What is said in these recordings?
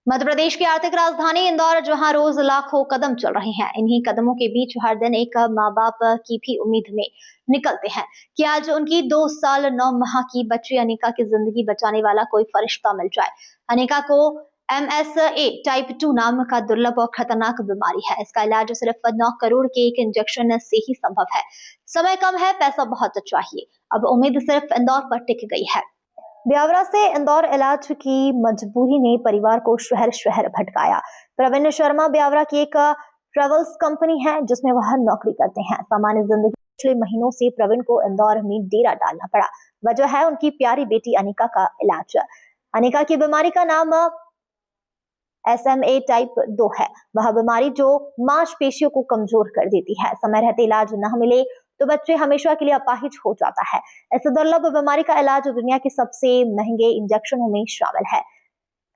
मध्य प्रदेश की आर्थिक राजधानी इंदौर, जहां रोज लाखों कदम चल रहे हैं, इन्हीं कदमों के बीच हर दिन एक माँ बाप की भी उम्मीद में निकलते हैं कि आज उनकी 2 साल 9 माह की बच्ची अनिका की जिंदगी बचाने वाला कोई फरिश्ता मिल जाए। अनिका को MSA टाइप 2 नाम का दुर्लभ और खतरनाक बीमारी है। इसका इलाज सिर्फ 9 करोड़ के एक इंजेक्शन से ही संभव है। समय कम है, पैसा बहुत चाहिए। अब उम्मीद सिर्फ इंदौर पर टिक गई है। ब्यावरा से इंदौर इलाज की मजबूरी ने परिवार को शहर शहर भटकाया। प्रवीण शर्मा ब्यावरा की एक ट्रेवल्स कंपनी है जिसमें वह नौकरी करते हैं। सामान्य जिंदगी पिछले महीनों से प्रवीण को इंदौर में डेरा डालना पड़ा। वजह है उनकी प्यारी बेटी अनिका का इलाज। अनिका की बीमारी का नाम SMA टाइप 2 है। वह बीमारी जो मांसपेशियों को कमजोर कर देती है। समय रहते इलाज न मिले तो बच्चे हमेशा के लिए अपाहिज हो जाता है। इस दुर्लभ बीमारी का इलाज दुनिया के सबसे महंगे इंजेक्शनों में शामिल है।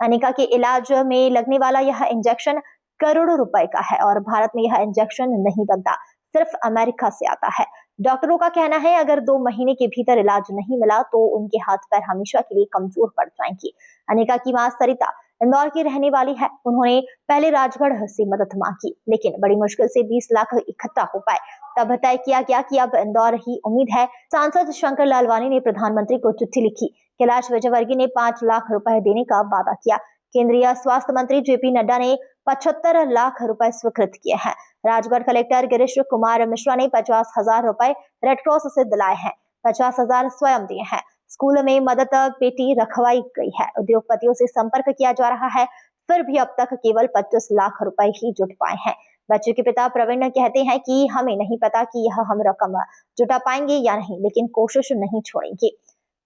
अनिका के इलाज में लगने वाला यह इंजेक्शन करोड़ों रुपए का है और भारत में यह इंजेक्शन नहीं बनता, सिर्फ अमेरिका से आता है। डॉक्टरों का कहना है अगर 2 महीने के भीतर इलाज नहीं मिला तो उनके हाथ पैर हमेशा के लिए कमजोर पड़ जाएंगे। अनिका की मां सरिता इंदौर की रहने वाली है। उन्होंने पहले राजगढ़ से मदद मांगी, लेकिन बड़ी मुश्किल से 20 लाख इकट्ठा हो पाए। तब तय किया गया कि अब इंदौर ही उम्मीद है। सांसद शंकर लालवानी ने प्रधानमंत्री को चिट्ठी लिखी। कैलाश विजयवर्गीय ने 5 लाख रुपए देने का वादा किया। केंद्रीय स्वास्थ्य मंत्री JP नड्डा ने 75 लाख रुपए स्वीकृत किए हैं। राजगढ़ कलेक्टर गिरीश कुमार मिश्रा ने 50,000 रुपए रेडक्रॉस से दिलाए हैं। 50,000 स्वयं दिए हैं। स्कूल में मदद पेटी रखवाई गई है। उद्योगपतियों से संपर्क किया जा रहा है, फिर भी अब तक केवल 25 लाख रुपए ही जुट पाए हैं। बच्चे के पिता प्रवीण कहते हैं कि हमें नहीं पता कि यह हम रकम जुटा पाएंगे या नहीं, लेकिन कोशिश नहीं छोड़ेंगे।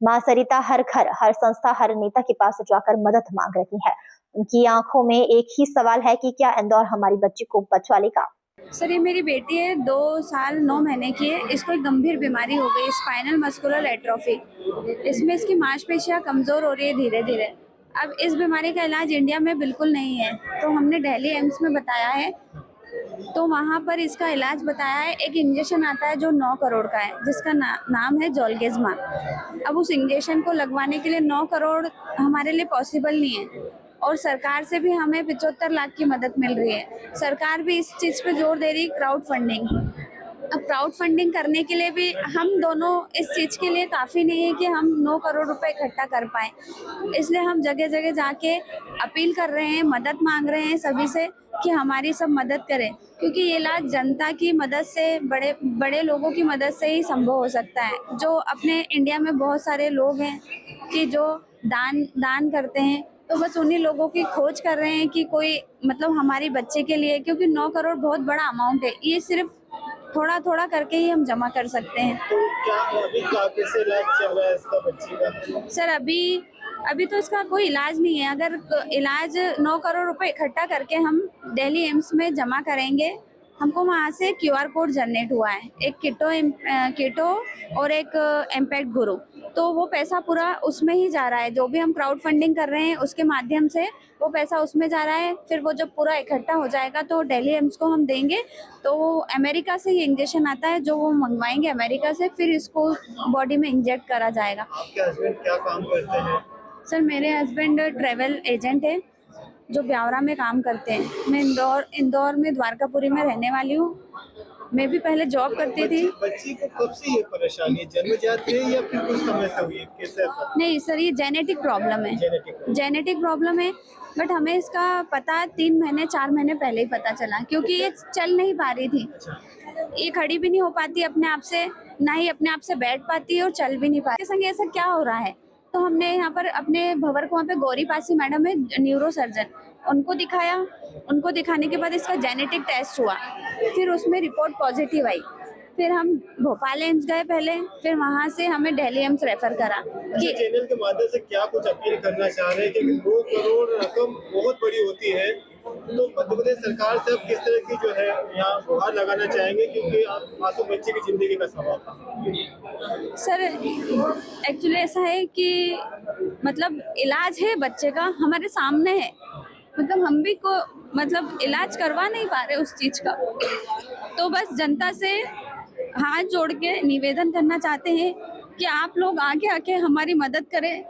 मां सरिता हर घर, हर संस्था, हर नेता के पास जाकर मदद मांग रही है। उनकी आंखों में एक ही सवाल है कि क्या इंदौर हमारी बच्ची को बचा लेगा। सर, ये मेरी बेटी है, 2 साल 9 महीने की है। इसको एक गंभीर बीमारी हो गई, स्पाइनल मस्कुलर एट्रोफी। इसमें इसकी मांसपेशियां कमज़ोर हो रही है धीरे धीरे। अब इस बीमारी का इलाज इंडिया में बिल्कुल नहीं है, तो हमने दिल्ली एम्स में बताया है। तो वहाँ पर इसका इलाज बताया है। एक इंजेक्शन आता है जो 9 करोड़ का है, जिसका नाम है जोल्गेज़मा। अब उस इंजेक्शन को लगवाने के लिए 9 करोड़ हमारे लिए पॉसिबल नहीं है, और सरकार से भी हमें 75 लाख की मदद मिल रही है। सरकार भी इस चीज़ पे जोर दे रही है, क्राउड फंडिंग। अब क्राउड फंडिंग करने के लिए भी हम दोनों इस चीज़ के लिए काफ़ी नहीं है कि हम 9 करोड़ रुपए इकट्ठा कर पाएँ। इसलिए हम जगह जगह जाके अपील कर रहे हैं, मदद मांग रहे हैं सभी से कि हमारी सब मदद करें, क्योंकि ये इलाज जनता की मदद से, बड़े बड़े लोगों की मदद से ही संभव हो सकता है। जो अपने इंडिया में बहुत सारे लोग हैं कि जो दान करते हैं, तो बस उन्हीं लोगों की खोज कर रहे हैं कि कोई मतलब हमारी बच्चे के लिए, क्योंकि 9 करोड़ बहुत बड़ा अमाउंट है। ये सिर्फ थोड़ा थोड़ा करके ही हम जमा कर सकते हैं। तो क्या अभी कैसे इलाज चल रहा है इसका बच्ची का? सर, अभी तो इसका कोई इलाज नहीं है। अगर इलाज 9 करोड़ रुपए इकट्ठा करके हम दिल्ली एम्स में जमा करेंगे, हमको वहाँ से QR कोड जनरेट हुआ है, एक किटो और एक इम्पैक्ट गुरु। तो वो पैसा पूरा उसमें ही जा रहा है। जो भी हम क्राउड फंडिंग कर रहे हैं उसके माध्यम से वो पैसा उसमें जा रहा है। फिर वो जब पूरा इकट्ठा हो जाएगा तो दिल्ली एम्स को हम देंगे। तो वो अमेरिका से ये इंजेक्शन आता है जो वो मंगवाएंगे अमेरिका से, फिर इसको बॉडी में इंजेक्ट करा जाएगा। आपके हस्बैंड क्या काम करते हैं? सर, मेरे हस्बैंड ट्रैवल एजेंट है जो ब्यावरा में काम करते हैं। मैं इंदौर में द्वारकापुरी में रहने वाली हूँ। मैं भी पहले जॉब करती थी। बच्ची को कब से ये परेशानी है? जन्मजात है या फिर कुछ समय से हुई है? कैसे? नहीं सर, ये जेनेटिक प्रॉब्लम है। जेनेटिक प्रॉब्लम है, बट हमें इसका पता 3 महीने 4 महीने पहले ही पता चला, क्योंकि ये चल नहीं पा रही थी। ये खड़ी भी नहीं हो पाती अपने आप से, ना ही अपने आप से बैठ पाती और चल भी नहीं पाती। संग ऐसा क्या हो रहा है? तो हमने यहाँ पर अपने भंवर कुआं पे गौरी पासी मैडम है, न्यूरो सर्जन, उनको दिखाया। उनको दिखाने के बाद इसका जेनेटिक टेस्ट हुआ, फिर उसमें रिपोर्ट पॉजिटिव आई। फिर हम भोपाल एम्स गए पहले, फिर वहाँ से हमें दिल्ली एम्स रेफर करा। कि चैनल के माध्यम से क्या कुछ अपील करना चाह रहे हैं कि 2 करोड़ रकम बहुत बड़ी होती है, तो मध्य प्रदेश सरकार से अब किस तरह की जो है यहाँ गुहार लगाना चाहेंगे, क्योंकि मासूम बच्चे की जिंदगी का सवाल था। सर, एक्चुअली ऐसा है कि मतलब इलाज है बच्चे का हमारे सामने है, मतलब हम भी को मतलब इलाज करवा नहीं पा रहे उस चीज़ का। तो बस जनता से हाथ जोड़ के निवेदन करना चाहते हैं कि आप लोग आगे आके हमारी मदद करें,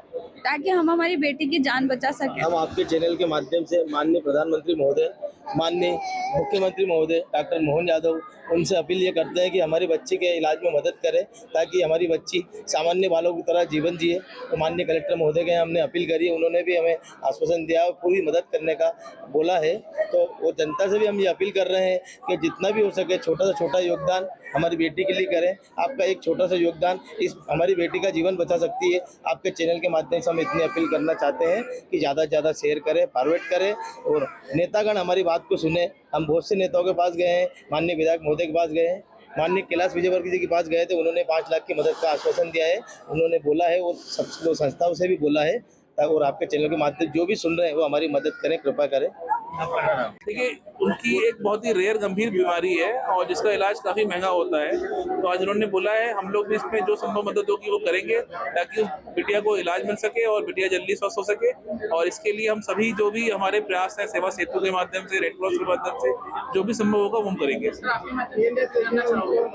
ताकि हम हमारी बेटी की जान बचा सकें। हम आपके चैनल के माध्यम से माननीय प्रधानमंत्री महोदय, माननीय मुख्यमंत्री महोदय डॉक्टर मोहन यादव, उनसे अपील ये करते हैं कि हमारी बच्ची के इलाज में मदद करें ताकि हमारी बच्ची सामान्य बालों की तरह जीवन जिए। तो माननीय कलेक्टर महोदय के हमने अपील करी है, उन्होंने भी हमें आश्वासन दिया और पूरी मदद करने का बोला है। तो वो जनता से भी हम ये अपील कर रहे हैं कि जितना भी हो सके छोटा से छोटा योगदान हमारी बेटी के लिए करें। आपका एक छोटा सा योगदान इस हमारी बेटी का जीवन बचा सकती है। आपके चैनल के माध्यम से हम इतनी अपील करना चाहते हैं कि ज़्यादा से ज़्यादा शेयर करें, फॉरवर्ड करें और नेतागण हमारी बात को सुने। हम बहुत से नेताओं के पास गए हैं, माननीय विधायक महोदय के पास गए हैं, माननीय कैलाश विजयवर्गीय जी के पास गए थे, उन्होंने 5 लाख की मदद का आश्वासन दिया है। उन्होंने बोला है और सब संस्थाओं से भी बोला है और आपके चैनल के माध्यम जो भी सुन रहे हैं वो हमारी मदद करें, कृपा करें। देखिए, उनकी एक बहुत ही रेयर गंभीर बीमारी है और जिसका इलाज काफ़ी महंगा होता है। तो आज उन्होंने बोला है हम लोग भी इसमें जो संभव मदद होगी वो करेंगे ताकि उस बिटिया को इलाज मिल सके और बिटिया जल्दी स्वस्थ हो सके। और इसके लिए हम सभी जो भी हमारे प्रयास हैं सेवा सेतु के माध्यम से, रेड क्रॉस के माध्यम से जो भी संभव होगा वो हम करेंगे।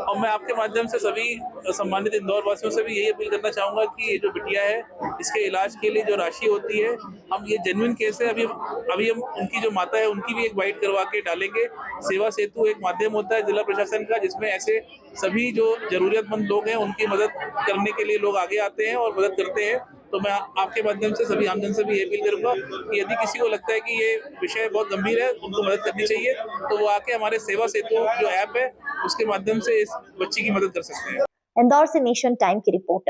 और मैं आपके माध्यम से सभी सम्मानित इंदौर वासियों से भी यही अपील करना चाहूँगा कि ये जो बिटिया है इसके इलाज के लिए जो राशि होती है, हम ये जेन्युइन केस है, अभी हम उनकी जो माता है उनकी भी एक बाइट करवा के डालेंगे। सेवा सेतु एक माध्यम होता है जिला प्रशासन का जिसमें ऐसे सभी जो जरूरतमंद लोग हैं उनकी मदद करने के लिए लोग आगे आते हैं और मदद करते हैं। तो मैं आपके माध्यम से सभी आमजन से भी ये अपील करूंगा कि यदि किसी को लगता है कि ये विषय बहुत गंभीर है, उनको मदद करनी चाहिए, तो वो आके हमारे सेवा सेतु जो ऐप है उसके माध्यम से इस बच्ची की मदद कर सकते हैं। इंदौर से नेशन टाइम की रिपोर्ट।